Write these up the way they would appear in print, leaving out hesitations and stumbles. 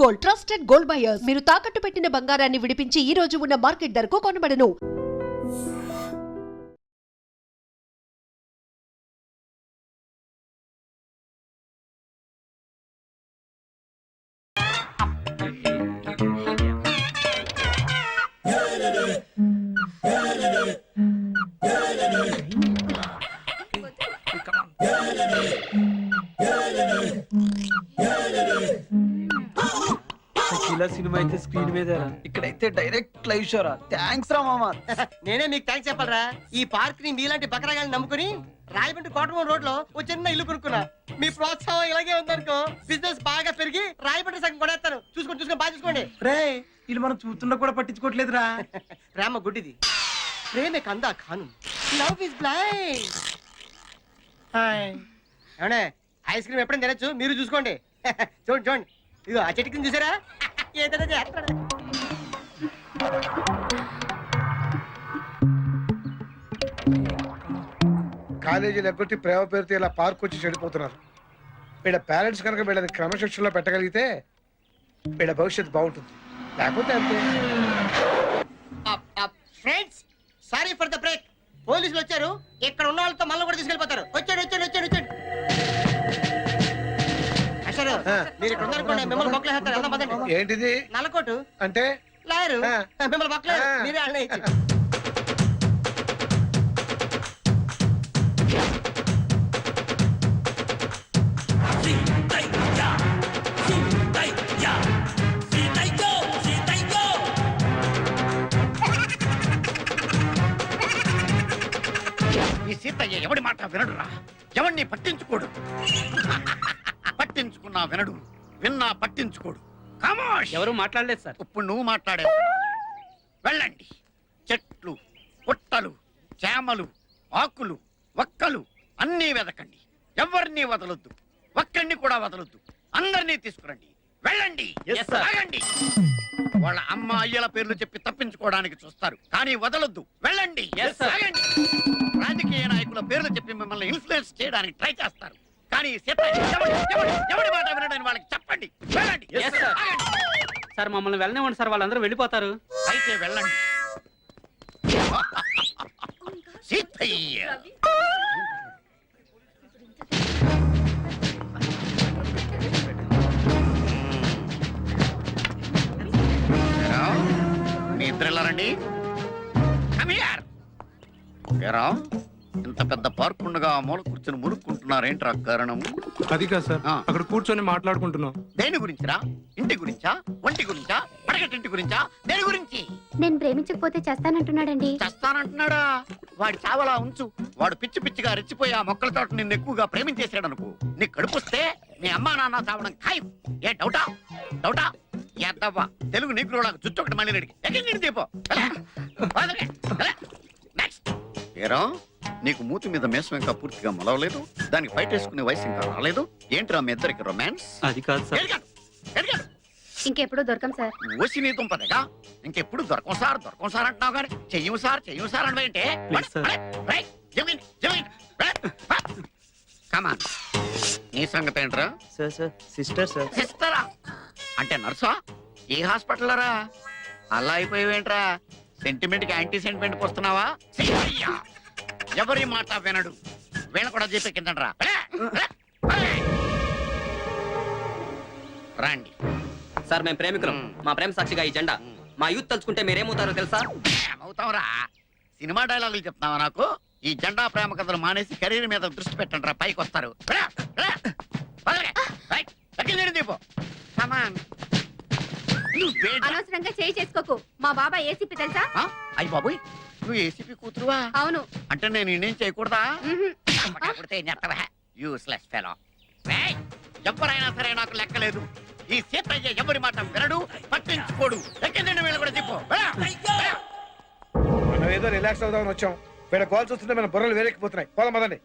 Gold, trusted gold buyers. మీరు తాకట్టు పెట్టిన బంగారాన్ని విడిపించి ఈ రోజు ఉన్న మార్కెట్ ధరకు కొనబడను. సినిమా అయితే స్క్రీన్ మీదేరా, ఇక్కడైతే డైరెక్ట్ లైవ్ షోరా. థ్యాంక్స్ రా మామా. నేనే మీకు థ్యాంక్స్ చెప్పాలరా. ఈ పార్క్ ని మీలాంటి బకరగాల్ని నమ్ముకుని రాయబండి కోటమూరు రోడ్ లో ఓ చిన్న ఇల్లు కొనుక్కున్నా. మీ ప్రోత్సాహం ఇలాగే ఉందనుకో బిజినెస్ బాగా పెరిగి రాయబండి సగం కొనేస్తాను. చూసుకోండి బాగా చూసుకోండి. రే ఇది మనం చూస్తున్నా కూడా పట్టించుకోవట్లేదురా. ప్రేమ గుడ్డిది, ప్రేమే కందా ఖాను, లవ్ ఇస్ బ్లైండ్. ఏమండే ఐస్ క్రీమ్ ఎప్పుడైనా తినచ్చు, మీరు చూసుకోండి. చూడండి ఇదిగో ఆ చెట్టు కింద చూసారా, ఏదైనా చేస్తాడు. కాలేజీలు ఎగ్గొట్టి ప్రేమ పేరుతో ఇలా పార్క్ వచ్చి చెడిపోతున్నారు. వీళ్ళ పేరెంట్స్ కనుక వీళ్ళని క్రమశిక్షణలో పెట్టగలిగితే వీళ్ళ భవిష్యత్తు బాగుంటుంది. లేకపోతే అంతే. Friends sorry for the break. పోలీసులు వచ్చారు, ఇక్కడ ఉన్న వాళ్ళతో మళ్ళీ కూడా తీసుకెళ్ళిపోతారు. వచ్చాడు. అసలు మీరు ఇక్కడ ఉన్నారనుకోండి, మిమ్మల్ని బొక్కలేస్తారు. వెళ్దాం పదండి. ఏంటిది నల్లకోటు అంటే? లాయరు మిమ్మల్ని బొక్కలేదు, మీరే అన్న. ఈ సీతయ్య ఎవడి మాట వినడురా, ఎవడిని పట్టించుకోడు. పట్టించుకున్నా వినడు, విన్నా పట్టించుకోడు. ఎవరు మాట్లాడలేదు సార్. ఇప్పుడు నువ్వు మాట్లాడే. వెళ్ళండి, చెట్లు పుట్టలు చేమలు ఆకులు ఒక్కలు అన్నీ వెదకండి. ఎవరిని వదలొద్దు, ఒక్కడిని కూడా వదలొద్దు. అందరినీ తీసుకురండి. వెళ్ళండి, ఆగండి. వాళ్ళ అమ్మ అయ్యల పేర్లు చెప్పి తప్పించుకోవడానికి చూస్తారు, కానీ వదలొద్దు. వెళ్ళండి, ఆగండి. రాజకీయ నాయకుల పేర్లు చెప్పి మిమ్మల్ని ఇన్ఫ్లుయెన్స్ చేయడానికి ట్రై చేస్తారు, కానీ ఎవడి మాట వినడానికి వాళ్ళకి చెప్పండి. వెళ్ళండి సార్. మమ్మల్ని వెళ్ళనివ్వండి సార్, వాళ్ళందరూ వెళ్ళిపోతారు. అయితే వెళ్ళండి. సీతయ్య మీ ఇద్దరు వెళ్ళారండి. ఇంత పెద్ద పార్క్ ఉండగా మూల కూర్చొని మురుక్కుంటున్నారేంట్రా కారణం? అది కాదు సార్, అక్కడ కూర్చొని మాట్లాడుకుంటున్నాం. దేని గురించిరా? ఇంటి గురించా, ఒంటి గురించా, పడగటింటి గురించా, దేని గురించి? నేను ప్రేమించకపోతే చేస్తానంటున్నాడండి. చేస్తానంటున్నాడా? వాడి చావలా ఉంచు. వాడు పిచ్చి పిచ్చిగా రెచ్చిపోయి ఆ మొక్కల తోట నిన్ను ఎక్కువగా ప్రేమించేసాడు అనుకో, నీ కడుపుస్తే నీ అమ్మా నాన్న చావడం ఖాయం. ఏ డౌటా? ఎద్దవ్వా తెలుగు నీకులాగా చుచ్చొకటి మళ్ళీ నడికి ఎక్కడ దీపో. నెక్స్ట్ ఏరా, నీకు మూతి మీద మేసం ఇంకా పూర్తిగా మొలవలేదు, దానికి ఫైట్ వేసుకునే వయసు ఇంకా రాలేదు. ఏంట్రా మీ ఇద్దరికి రొమాన్స్? అది కాదు సార్. ఇంకెప్పుడు దొరకం సార్. ఓసి నీ దుంపదగా ఇంకెప్పుడు దొరకం సార్ అంటున్నావు కానీ చెయ్యం సార్ అంటే కమాన్. నీ సంగతి ఏంట్రా? సిస్టరా అంటే నర్సా? ఏ హాస్పిటల్ రా? అలా అయిపోయావేంట్రా? సెంటిమెంట్ కి యాంటీ సెంటిమెంట్ వస్తున్నావా? ఎవరి మాట వినడు, వీళ్ళ కూడా చెప్పే కిందరా. రండి సార్, మేము ప్రేమికులం. మా ప్రేమ సాక్షిగా ఈ జెండా. మా యూత్ తలుచుకుంటే మీరేమవుతారో తెలుసా? ఏమవుతావురా? సినిమా డైలాగులు చెప్తున్నావా నాకు? ఈ జెండా ప్రేమ కథలు మానేసి కెరీర్ మీద దృష్టి పెట్టండి రా, పైకి వస్తారు. అనవసరంగా చేయి చేసుకోకు. మా బాబా ఏసీపీ తెలుసా? అయ్యి బాబోయ్, నువ్వు ఏసీపీ కూతురువా? అవును. అంటే నేను ఇండియన్ చేయకూడదా? Useless fellow. ఎవరైనా సరే నాకు లెక్కలేదు. ఈ సీతయ్య ఎవరి మాట వినడు, పట్టించుకోడు. ఎక్కిందండి వీళ్ళు కూడా చెప్పు. మనం ఏదో రిలాక్స్ అవుదామని వచ్చాం, వీళ్ళ కాల్ చూస్తుంటే మన బుర్రలు వేరెక్కిపోతున్నాయి. పోదాం పదండి.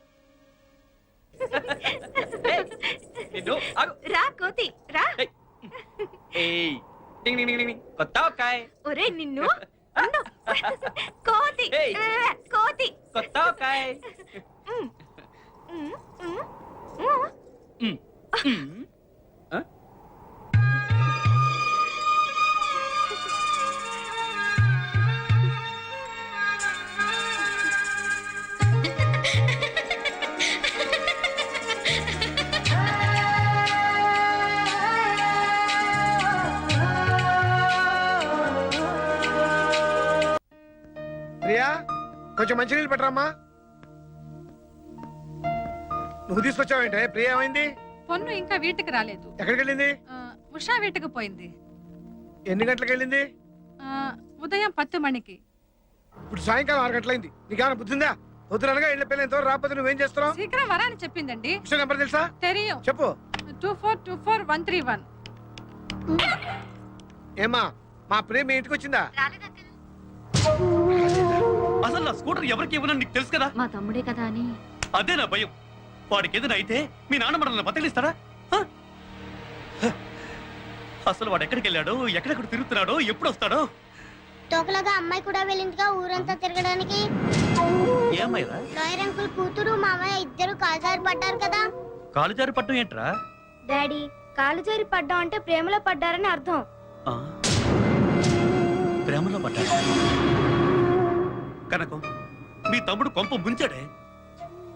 రా కోతి రా. కొత్త ఒరే నిన్ను కోతి కోతి కొత్త కొంచెం మంచినీళ్ళు పెట్టరామ్మా. నువ్వు తీసుకొచ్చావేంటే? ప్రియ ఏమైంది? పొన్ను ఇంకా వీటికి రాలేదు. ఎక్కడికి వెళ్ళింది? ఉషా వీటికి పోయింది. ఎన్ని గంటలకు వెళ్ళింది? ఉదయం 10 మణికి. ఇప్పుడు సాయంకాలం 6 గంటలైంది. నీకేమైనా బుద్ధిందా? పొద్దునగా ఇళ్ళ పిల్లలు ఎంతవరకు రాకపోతే నువ్వేం చేస్తున్నావు? శీఘ్రం వరాని చెప్పిందండి. ఉషా నెంబర్ తెలుసా? తెలియం. చెప్పు. 2424-131. ఏమా మా ప్రియ మీ ఇంటికి వచ్చిందా? అసలు నా స్కూటర్ ఎవరికి ఇవ్వనని నీకు తెలుసు కదా. మా తమ్ముడే కదా అని. అదే నా భయం. వాడికి ఏదైనా అయితే మీ నాన్న మనల్ని బతికిస్తారా? అసలు వాడు ఎక్కడికి వెళ్ళాడో, ఎక్కడెక్కడ తిరుగుతున్నాడో, ఎప్పుడు వస్తాడో? తోకలాగా అమ్మాయి కూడా వెళ్ళిందిగా ఊరంతా తిరగడానికి. ఏమైనా లాయర్ అంకుల్ కూతురు మామయ్య ఇద్దరు కాలుజారి పడ్డారు కదా. కాలు జారి పట్టం ఏంట్రా? డాడీ, కాలుజారి పడ్డం అంటే ప్రేమలో పడ్డారని అర్థం. ఆ, ప్రేమలో పడ్డాడు. కనకం, మీ తమ్ముడు కొంప ముంచాడే.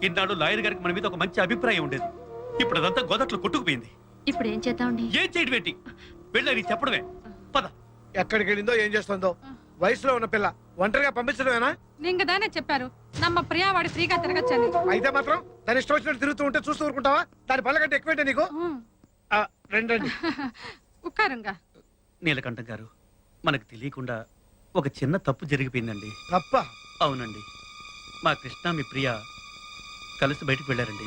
ఇన్నాడు లాయర్ గారికి మన మీద ఒక మంచి అభిప్రాయం ఉండేది. ఇప్పుడు అదంతా గోదట్లో కొట్టుకుపోయింది. ఇప్పుడు ఏం చేద్దామండి? ఏం చేయడం ఏంటి? వెళ్ళని చెప్పడమే. పద. ఎక్కడికి వెళ్ళిందో ఏం చేస్తుందో. వయసులో ఉన్న పిల్ల ఒంటరిగా పంపించడమేనా? నీంగ దానే చెప్పారు నమ్మ ప్రియా వాడి ఫ్రీగా తిరగచ్చని. అయితే మాత్రం దాని ఇష్టం వచ్చినట్టు తిరుగుతూ ఉంటే చూస్తూ ఊరుకుంటావా? దాని పళ్ళ కంటే ఎక్కువేంటే నీకు? రండి. ఉక్కారుగా. నీలకంఠం గారు, మనకు తెలియకుండా ఒక చిన్న తప్పు జరిగిపోయిందండి. తప్ప? అవునండి. మా కృష్ణ మీ ప్రియ కలిసి బయటకు వెళ్ళారండి.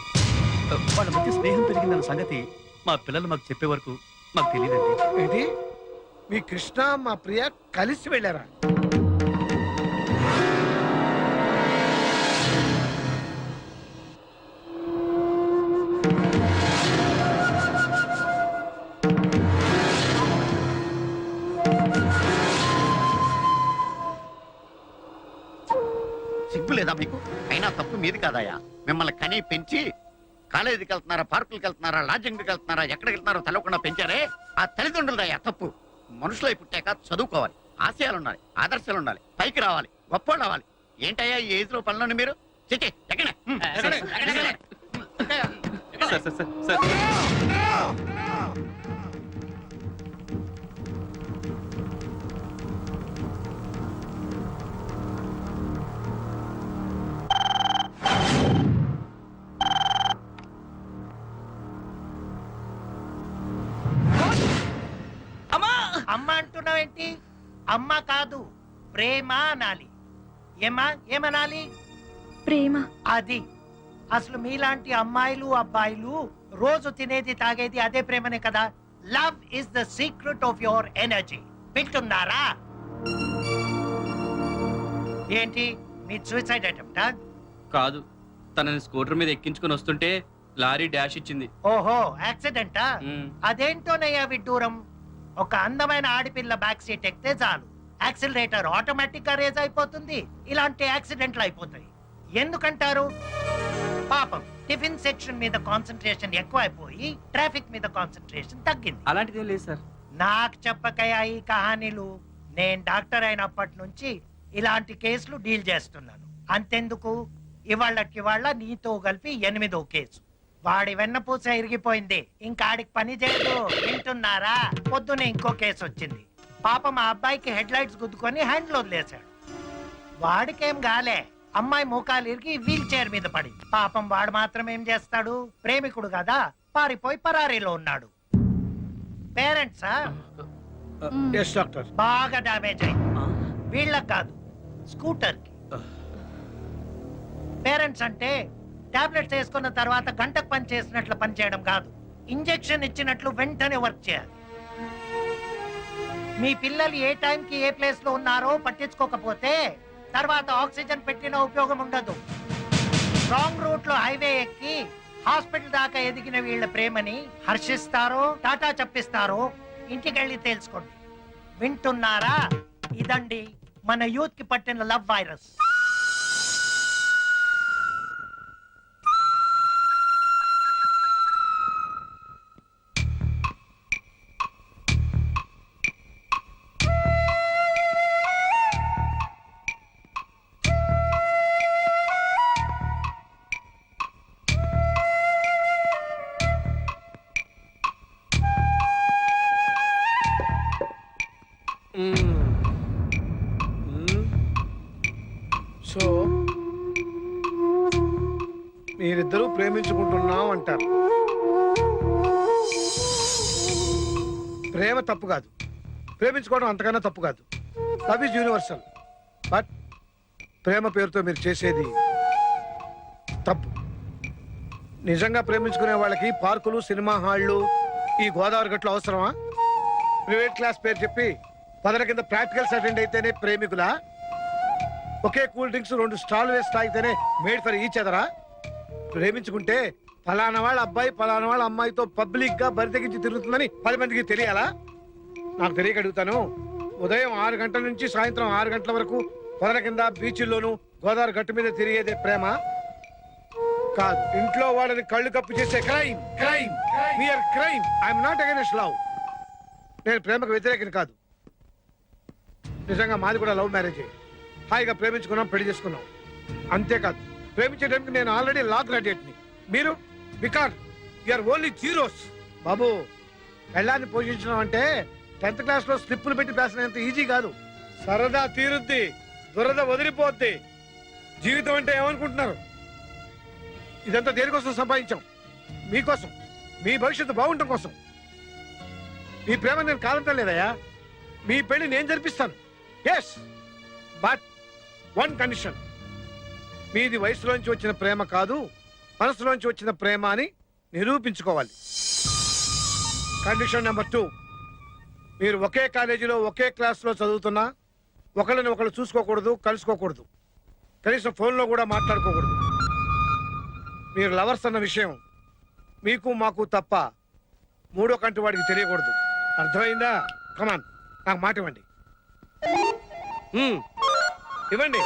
వాళ్ళ మధ్య స్నేహం పెరిగిందన్న సంగతి మా పిల్లలు మాకు చెప్పే వరకు మాకు తెలియదండి. ఏంటి? మీ కృష్ణ మా ప్రియ కలిసి వెళ్ళారా? సిగ్గు లేదా మీకు? అయినా తప్పు మీది కాదయ్యా. మిమ్మల్ని కని పెంచి కాలేజీకి వెళ్తున్నారా, పార్కులకు వెళ్తున్నారా, లాడ్జింగ్కి వెళ్తున్నారా, ఎక్కడికి వెళ్తున్నారో తెలవకుండా పెంచారే ఆ తల్లిదండ్రులదయ్యా తప్పు. మనుషులై పుట్టాక చదువుకోవాలి, ఆశయాలు ఉండాలి, ఆదర్శాలు ఉండాలి, పైకి రావాలి, గొప్ప రావాలి. ఏంటయ్యా ఈ ఏజ్ లో పనులను మీరు? చిచ్చి ఎక్కడ? అమ్మ అంటున్నావేంటి? అమ్మ కాదు, ప్రేమ అనాలి. ఏమనాలి? ప్రేమ. అది అసలు మీలాంటి అమ్మాయిలు అబ్బాయిలు రోజు తినేది తాగేది అదే ప్రేమనే కదా. Love is the secret of your energy. వింటున్నారా? ఏంటి మీ సూసైడ్ అటెంప్టా? కాదు, తనని స్కూటర్ మీద ఎక్కించుకొని వస్తుంటే లారీ డాష్ ఇచ్చింది. ఓహో, యాక్సిడెంటా? మ్. అదేంటోనయ్యా విడ్డూరం. ఒక అందమైన ఆడపిల్ల బ్యాక్ సీట్ ఎక్కితే చాలు, యాక్సిలరేటర్ ఆటోమేటిక్ గా రేజ్ అయిపోతుంది. ఇలాంటి యాక్సిడెంట్లు అయిపోతాయి. ఎందుకంటారు? పాపం టిఫిన్ సెక్షన్ మీద కాన్సన్ట్రేషన్ ఎక్కువైపోయి ట్రాఫిక్ మీద కాన్సన్ట్రేషన్ తగ్గింది. అలాంటిదేం లేదు సార్. నాకు చెప్పకయా ఈ కహానీలు. నేను డాక్టర్ అయినప్పటి నుంచి ఇలాంటి కేసులు డీల్ చేస్తున్నాను. అంతెందుకు, ఇవాళ్ళకి వాళ్ళ నీతో కలిపి 8వ కేసు. వాడి వెన్నపూస ఇరిగిపోయింది, ఇంకా ఆడికి పని చేయదు. వింటున్నారా? పొద్దునే ఇంకో కేసు వచ్చింది. పాపం మా అబ్బాయికి హెడ్ లైట్స్ గుద్దుకొని హ్యాండ్లో వదిలేశాడు. వాడికేం గాలే, అమ్మాయి మోకాలు ఇరిగి వీల్ చైర్ మీద పడి. పాపం వాడు మాత్రం ఏం చేస్తాడు? ప్రేమికుడు కదా, పారిపోయి పరారీలో ఉన్నాడు. పేరెంట్సా? Yes doctor. బాగా డామేజ్ అయింది. వీళ్ళకి కాదు, స్కూటర్ కి. పేరెంట్స్ అంటే టాబ్లెట్స్ వేసుకున్న తర్వాత గంటకు పని చేసినట్లు పని చేయడం కాదు, ఇంజెక్షన్ ఇచ్చినట్లు వెంటనే వర్క్ చేయాలి. మీ పిల్లలు ఏ టైంకి ఏ ప్లేస్ లో ఉన్నారో పట్టించుకోకపోతే తర్వాత ఆక్సిజన్ పెట్టిన ఉపయోగం ఉండదు. రాంగ్ రూట్ లో హైవే ఎక్కి హాస్పిటల్ దాకా ఎదిగిన వీళ్ళ ప్రేమని హర్షిస్తారో టాటా చెప్పిస్తారో ఇంటికెళ్ళి తెలుసుకోండి. వింటున్నారా? ఇదండి మన యూత్ కి పట్టిన లవ్ వైరస్. సో మీరిద్దరూ ప్రేమించుకుంటున్నాం అంటారు. ప్రేమ తప్పు కాదు, ప్రేమించుకోవడం అంతకన్నా తప్పు కాదు. Love is universal. బట్ ప్రేమ పేరుతో మీరు చేసేది తప్పు. నిజంగా ప్రేమించుకునే వాళ్ళకి పార్కులు, సినిమా హాళ్ళు, ఈ గోదావరి గట్లు అవసరమా? ప్రైవేట్ క్లాస్ పేరు చెప్పి పదల కింద ప్రాక్టికల్స్ అటెండ్ అయితేనే ప్రేమికులా? ఒకే కూల్ డ్రింక్స్ 2 స్టాల్ వేసి తాగితేనే మేడ్ ఫర్ ఈచ్ అదరా? ప్రేమించుకుంటే ఫలానా వాళ్ళ అబ్బాయి ఫలానా వాళ్ళ అమ్మాయితో పబ్లిక్ గా బరి తెగించి తిరుగుతుందని 10 మందికి తెలియాలా? నాకు తెలియక అడుగుతాను. ఉదయం 6 గంటల నుంచి సాయంత్రం 6 గంటల వరకు పొదల కింద బీచ్ల్లోనూ గోదావరి గట్టు మీద తిరిగేదే ప్రేమ కాదు. ఇంట్లో వాళ్ళని కళ్ళు కప్పు చేసే crime. Crime mere crime. I'm not against love. నేను ప్రేమకు వ్యతిరేకం కాదు. నిజంగా మాది కూడా లవ్ మ్యారేజ్. హాయిగా ప్రేమించుకున్నాం, పెళ్లి చేసుకున్నాం. అంతేకాదు, ప్రేమించే టైంకి నేను ఆల్రెడీ లా గ్రాడ్యుయేట్ని. మీరు బికాజ్ యూఆర్ ఓన్లీ జీరోస్. బాబు, పెళ్ళాన్ని పోషించడం అంటే 10th క్లాస్ లో స్లిప్పులు పెట్టి పేసినంత ఈజీ కాదు. సరదా తీరుద్ది, దురద వదిలిపోద్ది. జీవితం అంటే ఏమనుకుంటున్నారు? ఇదంతా దేనికోసం సంపాదించాం? మీకోసం, మీ భవిష్యత్తు బాగుండటం కోసం. మీ ప్రేమ నేను కాదంటలేదయ్యా. మీ పెళ్లి నేను జరిపిస్తాను. Yes, but 1 condition. మీది వయసులోంచి వచ్చిన ప్రేమ కాదు, మనసులోంచి వచ్చిన ప్రేమ అని నిరూపించుకోవాలి. కండిషన్ నెంబర్ 2, మీరు ఒకే కాలేజీలో ఒకే క్లాస్లో చదువుతున్నా ఒకళ్ళని ఒకళ్ళు చూసుకోకూడదు, కలుసుకోకూడదు, కనీసం ఫోన్లో కూడా మాట్లాడుకోకూడదు. మీరు లవర్స్ అన్న విషయం మీకు మాకు తప్ప 3వ కంటి వాడికి తెలియకూడదు. అర్థమైందా? కమాన్, నాకు మాట ఇవ్వండి. ఇవ్వండి.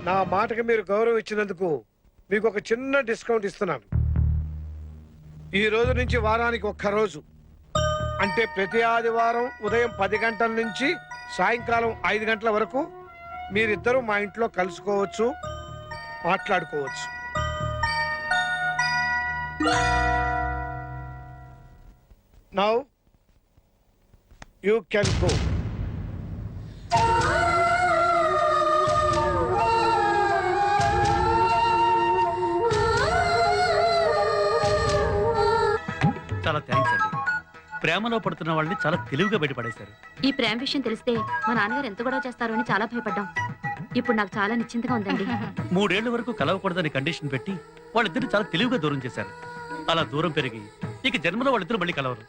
నా మాటకి మీరు గౌరవం ఇచ్చినందుకు మీకు ఒక చిన్న డిస్కౌంట్ ఇస్తున్నాను. ఈ రోజు నుంచి వారానికి 1 రోజు, అంటే ప్రతి ఆదివారం ఉదయం 10 గంటల నుంచి సాయంకాలం 5 గంటల వరకు మీరిద్దరూ మా ఇంట్లో కలుసుకోవచ్చు, మాట్లాడుకోవచ్చు. Now you can go. చాలా థ్యాంక్స్ అండి. ప్రేమలో పడుతున్న వాళ్ళని చాలా తెలివిగా బయటపడేశారు. ఈ ప్రేమ విషయం తెలిస్తే మా నాన్నగారు ఎంత గొడవ చేస్తారో అని చాలా భయపడ్డాం. ఇప్పుడు నాకు చాలా నిశ్చింతగా ఉందండి. 3 ఏళ్ల వరకు కలవకూడదని కండిషన్ పెట్టి వాళ్ళిద్దరు చాలా తెలివిగా దూరం చేశారు. అలా దూరం పెరిగి ఇక జన్మలో వాళ్ళిద్దరు మళ్ళీ కలవరు.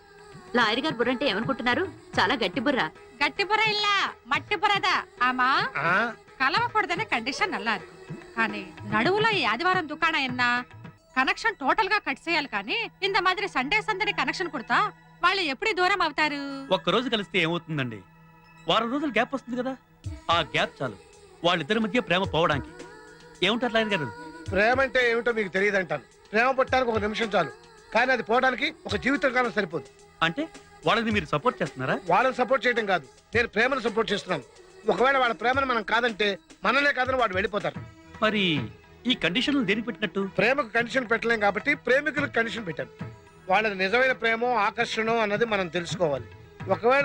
లాయర్ గారు బుర్ర అంటే ఏమనుకుంటున్నారు? చాలా గట్టి బుర్ర. గట్టి బుర్ర இல்ல మట్టి బుర్రదా. ఆమా కలవకూడదనే కండిషన్ నల్లా இருக்கு. కానీ నడువులో ఈ ఆదివారం దుకాణం என்ன కనెక్షన్ టోటల్ గా కట్ చేయాలి. కానీ ఇంత మాదిరి సండే సందడి కనెక్షన్ కొడతా వాళ్ళు ఎప్పుడు దూరం అవుతారు? 1 రోజు కలిస్తే ఏమవుతుందండి? 1 వారం రోజులు గ్యాప్ వస్తుంది కదా. ఆ గ్యాప్ చాలు వాళ్ళిద్దరి మధ్య ప్రేమ పోవడానికి. ఏముంటారు లాయర్ గారు? ప్రేమ అంటే ఏమిటో మీకు తెలియదంటాను. ప్రేమ పుట్టడానికి 1 నిమిషం చాలు, కానీ అది పోవడానికి ఒక జీవితకాలం సరిపోదు. అంటే వాళ్ళని మీరు సపోర్ట్ చేస్తున్నారా? వాళ్ళని సపోర్ట్ చేయడం కాదు, నేను ప్రేమను సపోర్ట్ చేస్తున్నాను. ఒకవేళ వాళ్ళ ప్రేమను మనం కాదంటే మనలే కాదని వాడు వెళ్ళిపోతారు. మరి ఈ కండిషన్లు దేనికి పెట్టినట్టు? ప్రేమకు కండిషన్ పెట్టలేం కాబట్టి ప్రేమికులకు కండిషన్ పెట్టాను. వాళ్ళది నిజమైన ప్రేమో ఆకర్షణో అన్నది మనం తెలుసుకోవాలి. ఒకవేళ